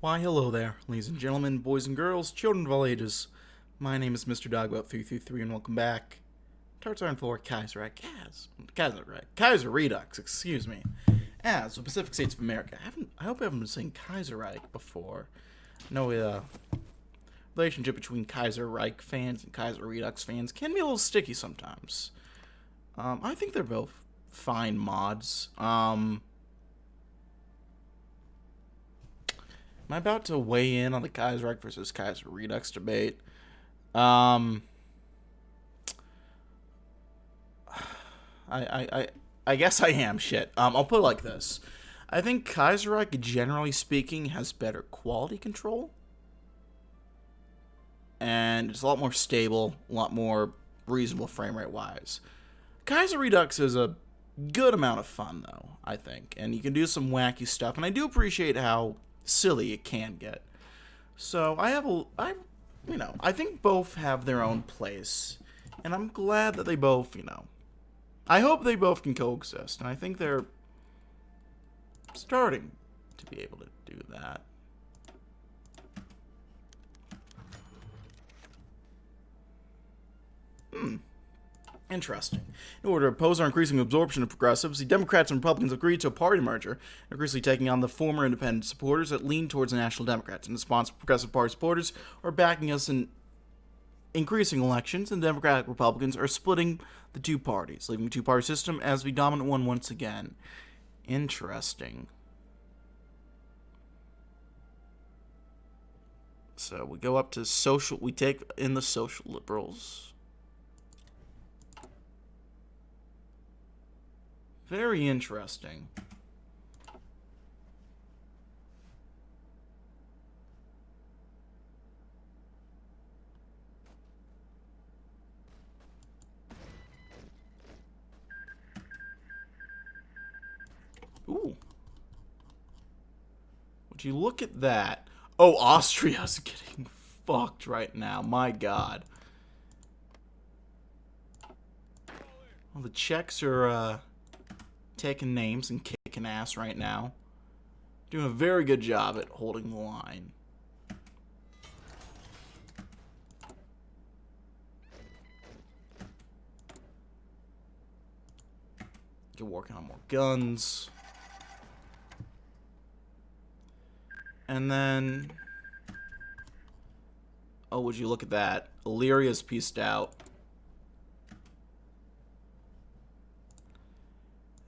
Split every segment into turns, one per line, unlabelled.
Why, hello there, ladies and gentlemen, boys and girls, children of all ages. My name is Mr. Dogbot333, and welcome back to our turn for Kaiserredux, excuse me, as the Pacific States of America. I hope I haven't been saying Kaiserreich before. No, relationship between Kaiserreich fans and Kaiserredux fans can be a little sticky sometimes. I think they're both fine mods. Am I about to weigh in on the Kaiserreich versus Kaiserredux debate? I guess I am. Shit. I'll put it like this. I think Kaiserreich, generally speaking, has better quality control. And it's a lot more stable, a lot more reasonable frame rate wise. Kaiserredux is a good amount of fun, though, I think. And you can do some wacky stuff. And I do appreciate how silly it can get. So I think both have their own place, and I'm glad that they both, I hope they both can coexist, and I think they're starting to be able to do that. Interesting. In order to oppose our increasing absorption of progressives, the Democrats and Republicans agreed to a party merger, increasingly taking on the former independent supporters that lean towards the National Democrats. In response, Progressive Party supporters are backing us in increasing elections, and Democratic Republicans are splitting the two parties, leaving the two-party system as the dominant one once again. Interesting. So we go up to social, we take in the social liberals. Very interesting. Ooh. Would you look at that? Oh, Austria's getting fucked right now. My God. Well, the Czechs are, taking names and kicking ass right now. Doing a very good job at holding the line. Get working on more guns. And then... oh, would you look at that? Illyria's pieced out.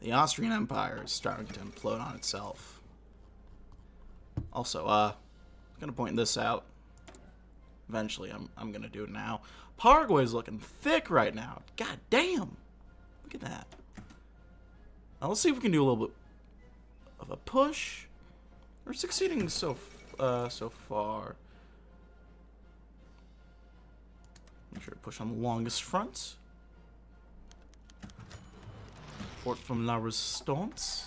The Austrian Empire is starting to implode on itself. Also, I'm gonna point this out. Eventually, I'm gonna do it now. Paraguay's looking thick right now. God damn! Look at that. Now let's see if we can do a little bit of a push. We're succeeding so far. Make sure to push on the longest front. Support from La Resistance.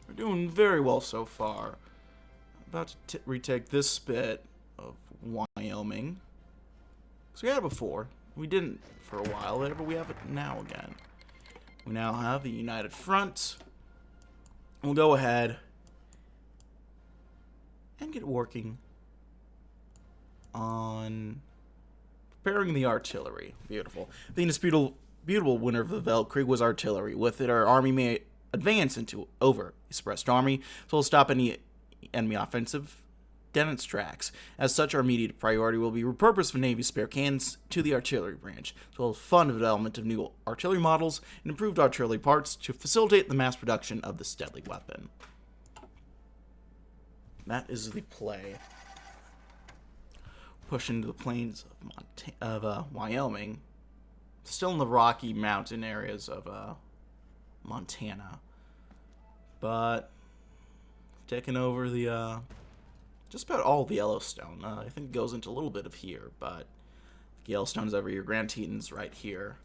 We're doing very well so far. About to retake this bit of Wyoming. So we had it before. We didn't for a while there, but we have it now again. We now have the United Front. We'll go ahead and get working on preparing the artillery. Beautiful. The indisputable winner of the Weltkrieg was artillery. With it, our army may advance into over-expressed army, so we'll stop any enemy offensive dead in its tracks. As such, our immediate priority will be repurpose the Navy's spare cannons to the artillery branch, as well as fund the development of new artillery models and improved artillery parts to facilitate the mass production of this deadly weapon. That is the play. Push into the plains of Wyoming, still in the Rocky Mountain areas of Montana, but taking over the just about all of Yellowstone. I think it goes into a little bit of here, but Yellowstone's over here. Grand Teton's right here.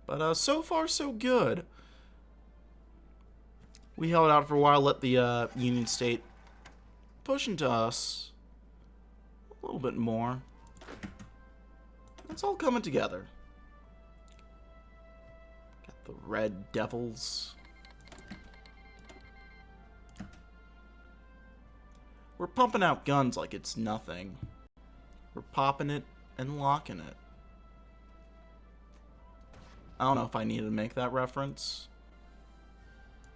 But so far, so good. We held out for a while, let the Union State push into us a little bit more. It's all coming together. Got the Red Devils. We're pumping out guns like it's nothing. We're popping it and locking it. I don't know if I needed to make that reference.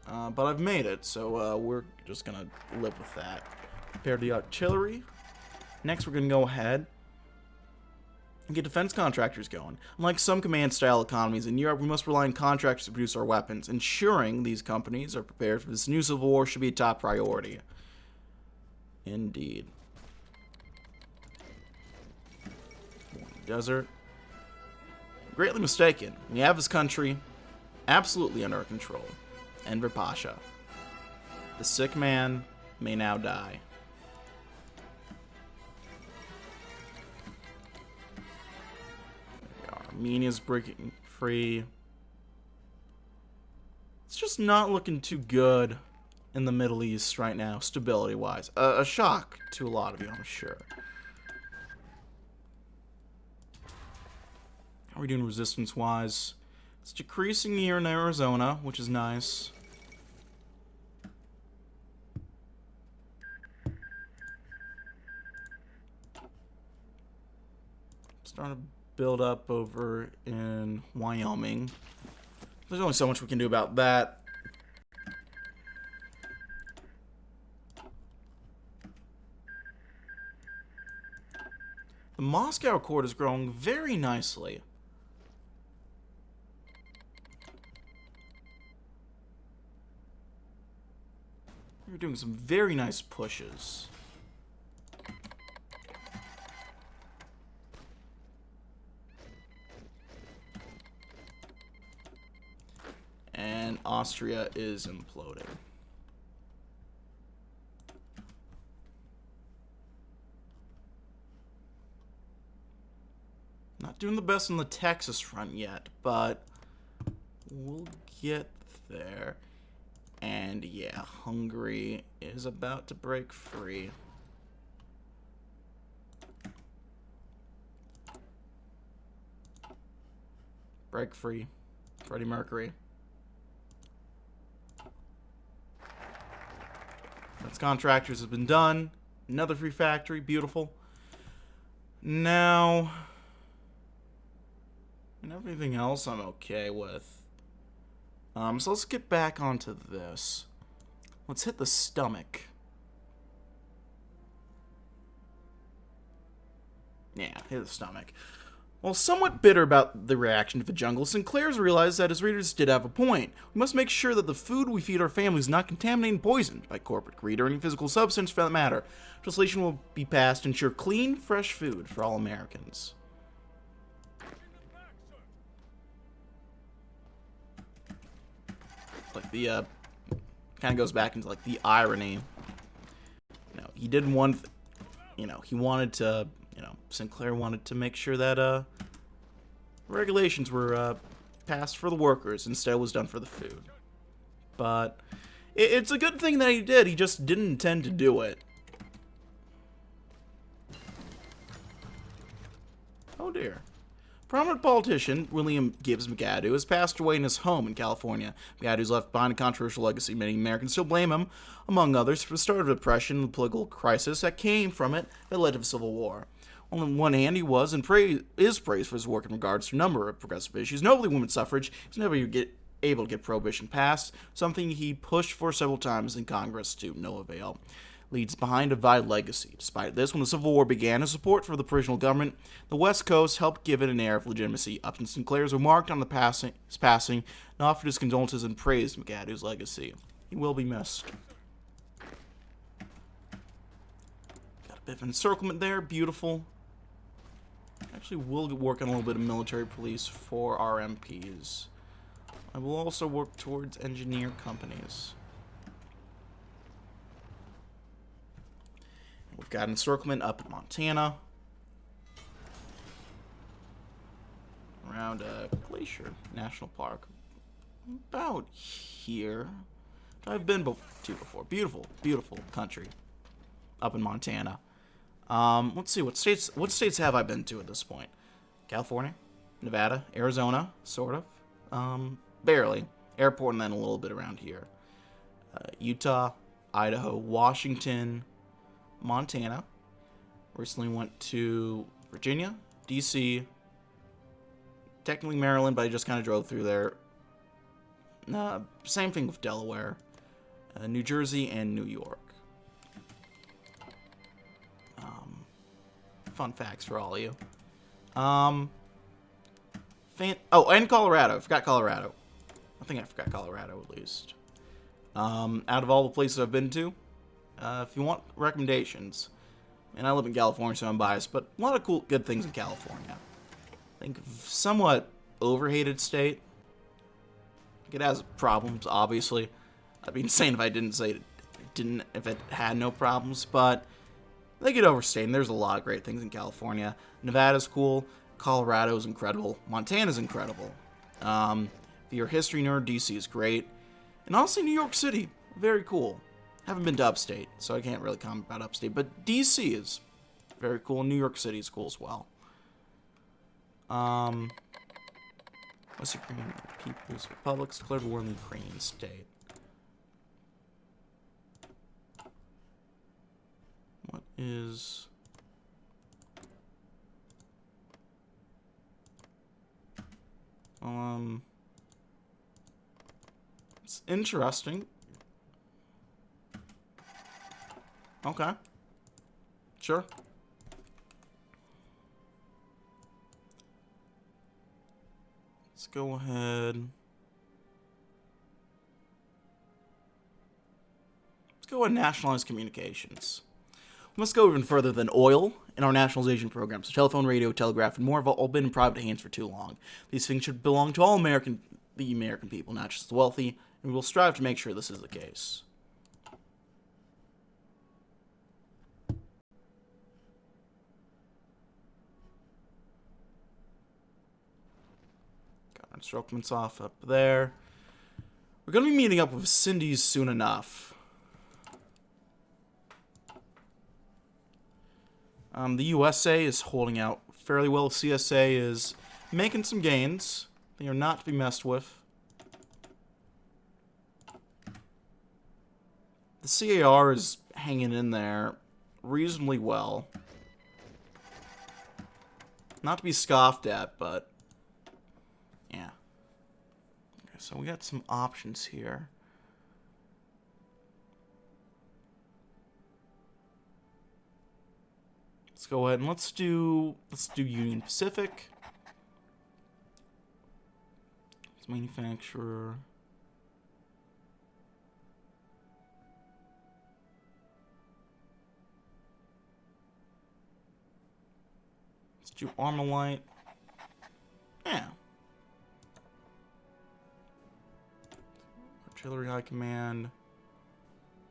But I've made it, so we're just gonna live with that. Prepare the artillery. Next, we're gonna go ahead and get defense contractors going. Unlike some command-style economies in Europe, we must rely on contractors to produce our weapons. Ensuring these companies are prepared for this new civil war should be a top priority. Indeed. Desert. Greatly mistaken. We have this country absolutely under our control. Enver Pasha. The sick man may now die. Armenia's breaking free. It's just not looking too good in the Middle East right now, stability-wise. A shock to a lot of you, I'm sure. How are we doing resistance-wise? It's decreasing here in Arizona, which is nice. Starting to build up over in Wyoming. There's only so much we can do about that. The Moscow Accord is growing very nicely. We're doing some very nice pushes. And Austria is imploding. Not doing the best on the Texas front yet, but we'll get there. And yeah, Hungary is about to break free. Break free. Freddie Mercury. That's contractors have been done. Another free factory. Beautiful. Now, and everything else I'm okay with. So let's get back onto this. Let's hit the stomach. Yeah, hit the stomach. While somewhat bitter about the reaction to the jungle, Sinclair's realized that his readers did have a point. We must make sure that the food we feed our families is not contaminated and poisoned by corporate greed or any physical substance for that matter. Legislation will be passed to ensure clean, fresh food for all Americans. Like the kind of goes back into like the irony. You know, he did one he wanted to, Sinclair wanted to make sure that regulations were passed for the workers instead it was done for the food. But it's a good thing that he did. He just didn't intend to do it. Oh dear. Prominent politician William Gibbs McAdoo has passed away in his home in California. McAdoo's left behind a controversial legacy. Many Americans still blame him, among others, for the start of the Depression and the political crisis that came from it that led to the Civil War. On one hand, he was and is praised for his work in regards to a number of progressive issues, notably women's suffrage. He was never able to get prohibition passed, something he pushed for several times in Congress to no avail. Leads behind a divided legacy. Despite this, when the Civil War began, his support for the provisional government, the West Coast helped give it an air of legitimacy. Upton Sinclair's remarked on his passing and offered his condolences and praised McAdoo's legacy. He will be missed. Got a bit of encirclement there. Beautiful. Actually, we'll work on a little bit of military police for our MPs. I will also work towards engineer companies. We've got encirclement up in Montana. Around Glacier National Park. About here. I've been to before. Beautiful, beautiful country up in Montana. Let's see, what states have I been to at this point? California, Nevada, Arizona, sort of. Barely. Airport and then a little bit around here. Utah, Idaho, Washington, Montana. Recently went to Virginia, D.C., technically Maryland, but I just kind of drove through there. Same thing with Delaware, New Jersey, and New York. Fun facts for all of you. And Colorado. I forgot Colorado. I think I forgot Colorado at least. Out of all the places I've been to, if you want recommendations, and I live in California, so I'm biased, but a lot of cool, good things in California. I think somewhat overhated state. It has problems, obviously. I'd be insane if I didn't say if it had no problems, but they get overstated. And there's a lot of great things in California. Nevada's cool. Colorado's incredible. Montana's incredible. If you're a history nerd, DC is great. And honestly, New York City, very cool. Haven't been to upstate, so I can't really comment about upstate. But DC is very cool. New York City is cool as well. What's Ukraine People's Republic declared war in the Ukrainian state? What is... It's interesting. Okay. Sure. Let's go ahead. Let's go ahead and nationalize communications. We must go even further than oil in our nationalization programs. So telephone, radio, telegraph, and more have all been in private hands for too long. These things should belong to all the American people, not just the wealthy, and we will strive to make sure this is the case. Got our instructions off up there. We're going to be meeting up with Cindy's soon enough. The USA is holding out fairly well. CSA is making some gains. They are not to be messed with. The CAR is hanging in there reasonably well. Not to be scoffed at, but yeah. Okay, so we got some options here. Let's go ahead and let's do Union Pacific. Let's manufacturer. Let's do Armalite. Yeah. Artillery High Command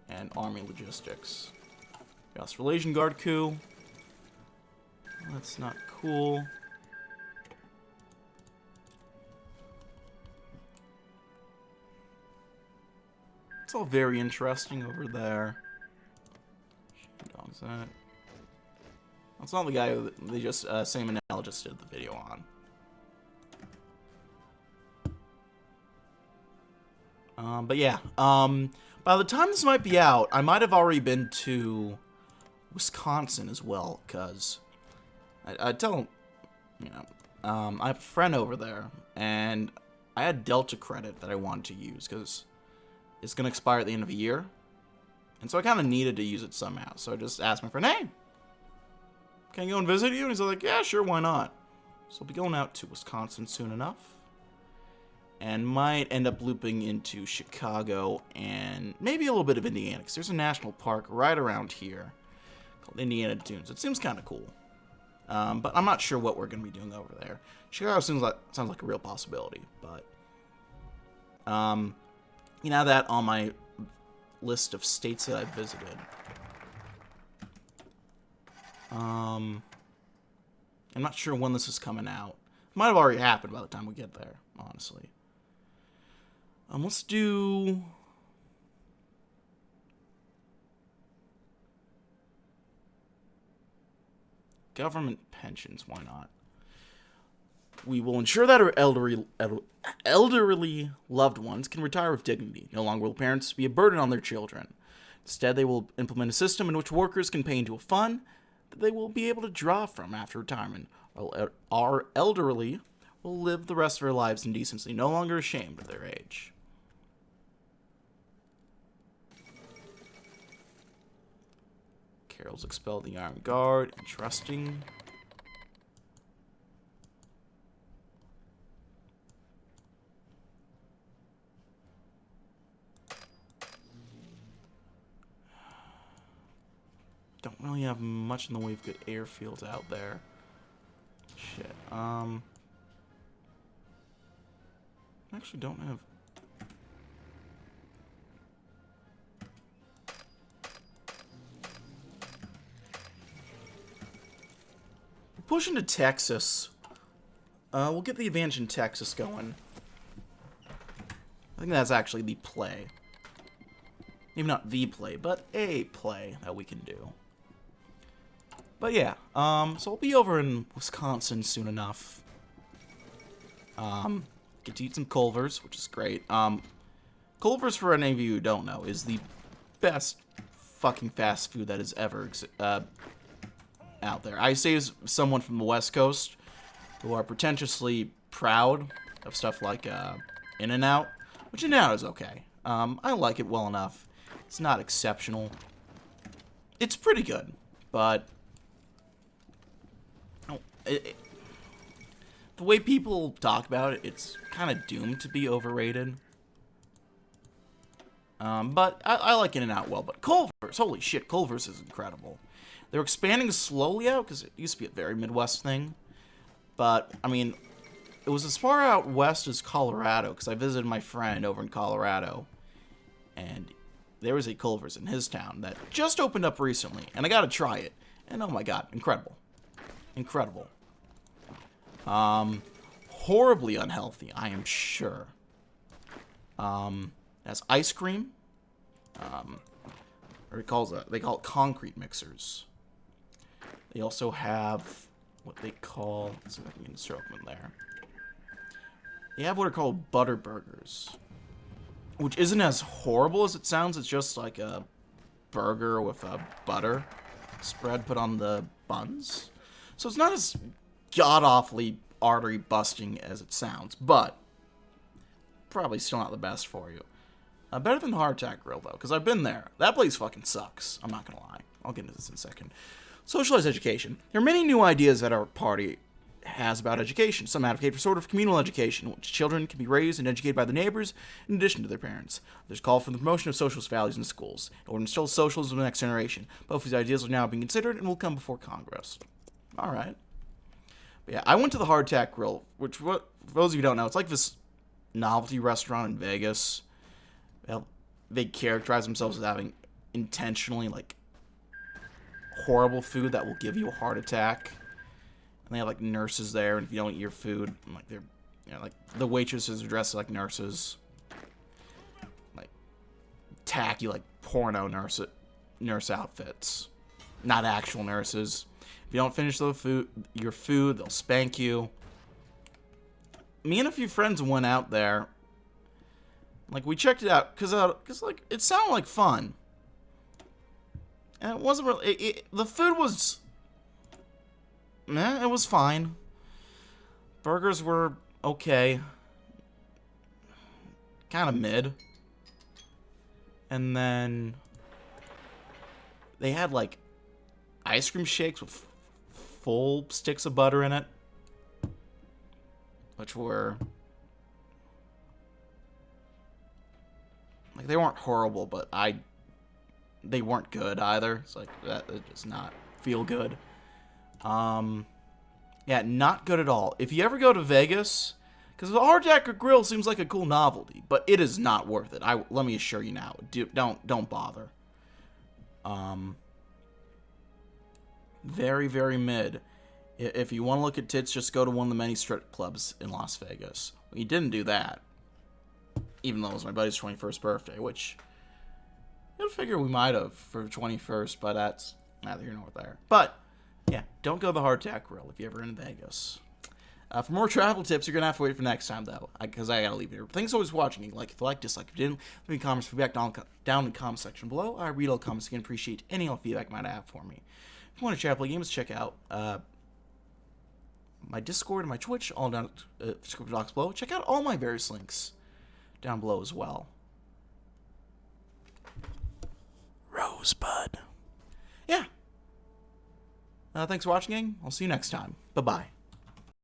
and Army Logistics. Australasian Guard coup. That's not cool. It's all very interesting over there. Dog's that. That's not the guy who they just Sam and L just did the video on. But yeah. By the time this might be out, I might have already been to Wisconsin as well, because I tell him, you know, I have a friend over there, and I had Delta credit that I wanted to use, because it's going to expire at the end of the year, and so I kind of needed to use it somehow, so I just asked my friend, hey, can I go and visit you? And he's like, yeah, sure, why not? So I'll be going out to Wisconsin soon enough, and might end up looping into Chicago, and maybe a little bit of Indiana, because there's a national park right around here, called Indiana Dunes. It seems kind of cool. But I'm not sure what we're going to be doing over there. Chicago sounds like a real possibility, but you know, that on my list of states that I've visited. I'm not sure when this is coming out. It might have already happened by the time we get there, honestly. Let's do government pensions, why not? We will ensure that our elderly loved ones can retire with dignity. No longer will parents be a burden on their children. Instead, they will implement a system in which workers can pay into a fund that they will be able to draw from after retirement. Our elderly will live the rest of their lives in decency, no longer ashamed of their age. Carol's expelled the Iron Guard. Interesting. Don't really have much in the way of good airfields out there. Shit. Actually don't have... We're pushing to Texas. We'll get the advantage in Texas going. I think that's actually the play. Maybe not the play, but a play that we can do. But yeah, so I'll be over in Wisconsin soon enough. Get to eat some Culver's, which is great. Culver's, for any of you who don't know, is the best fucking fast food that has ever out there. I say as someone from the West Coast who are pretentiously proud of stuff like In-N-Out, which In-N-Out is okay. I like it well enough. It's not exceptional. It's pretty good, but the way people talk about it, it's kind of doomed to be overrated. But I like In-N-Out well. But Culver's, holy shit, Culver's is incredible. They're expanding slowly out because it used to be a very Midwest thing. But, I mean, it was as far out west as Colorado because I visited my friend over in Colorado. And there was a Culver's in his town that just opened up recently. And I got to try it. And oh my god, incredible. Incredible. Horribly unhealthy, I am sure. Has ice cream. Or they call it concrete mixers. They also have what they call, let's see if I can insert them in there. They have what are called butter burgers, which isn't as horrible as it sounds. It's just like a burger with a butter spread put on the buns. So it's not as god-awfully artery-busting as it sounds, but probably still not the best for you. Better than the Hard Attack Grill, though, because I've been there. That place fucking sucks. I'm not going to lie. I'll get into this in a second. Socialized education. There are many new ideas that our party has about education. Some advocate for sort of communal education, in which children can be raised and educated by the neighbors in addition to their parents. There's call for the promotion of socialist values in schools, in order to instill socialism in the next generation. Both these ideas are now being considered and will come before Congress. Alright. But yeah, I went to the Hard Attack Grill, which, for those of you who don't know, it's like this novelty restaurant in Vegas. They characterize themselves as having intentionally, like, horrible food that will give you a heart attack. And they have, like, nurses there, and if you don't eat your food, like, they're, you know, like, the waitresses are dressed like nurses. Like, tacky, like, porno nurse outfits. Not actual nurses. If you don't finish your food, they'll spank you. Me and a few friends went out there. Like, we checked it out, because like, it sounded like fun. And it wasn't really, the food was, it was fine. Burgers were okay. Kind of mid. And then they had, like, ice cream shakes with full sticks of butter in it. Which were, like, they weren't horrible, but they weren't good either. It's like, that does not feel good. Yeah, not good at all. If you ever go to Vegas, because the Hard Attack Grill seems like a cool novelty, but it is not worth it. Let me assure you now. Don't bother. Very, very mid. If you want to look at tits, just go to one of the many strip clubs in Las Vegas. We didn't do that. Even though it was my buddy's 21st birthday, which you'd figure we might have for 21st, but that's neither here nor there. But Yeah, don't go the hardtack grill if you're ever in Vegas. For more travel tips, you're going to have to wait for next time, though, because I got to leave here. Thanks always for watching. If you like, dislike, if you didn't, leave me comments, feedback down in the comment section below. I read all comments again, appreciate any all feedback you might have for me. If you want to chat, play games, check out my Discord and my Twitch, all down in the description box below. Check out all my various links down below as well. Rosebud. Yeah. Thanks for watching, gang. I'll see you next time. Bye-bye.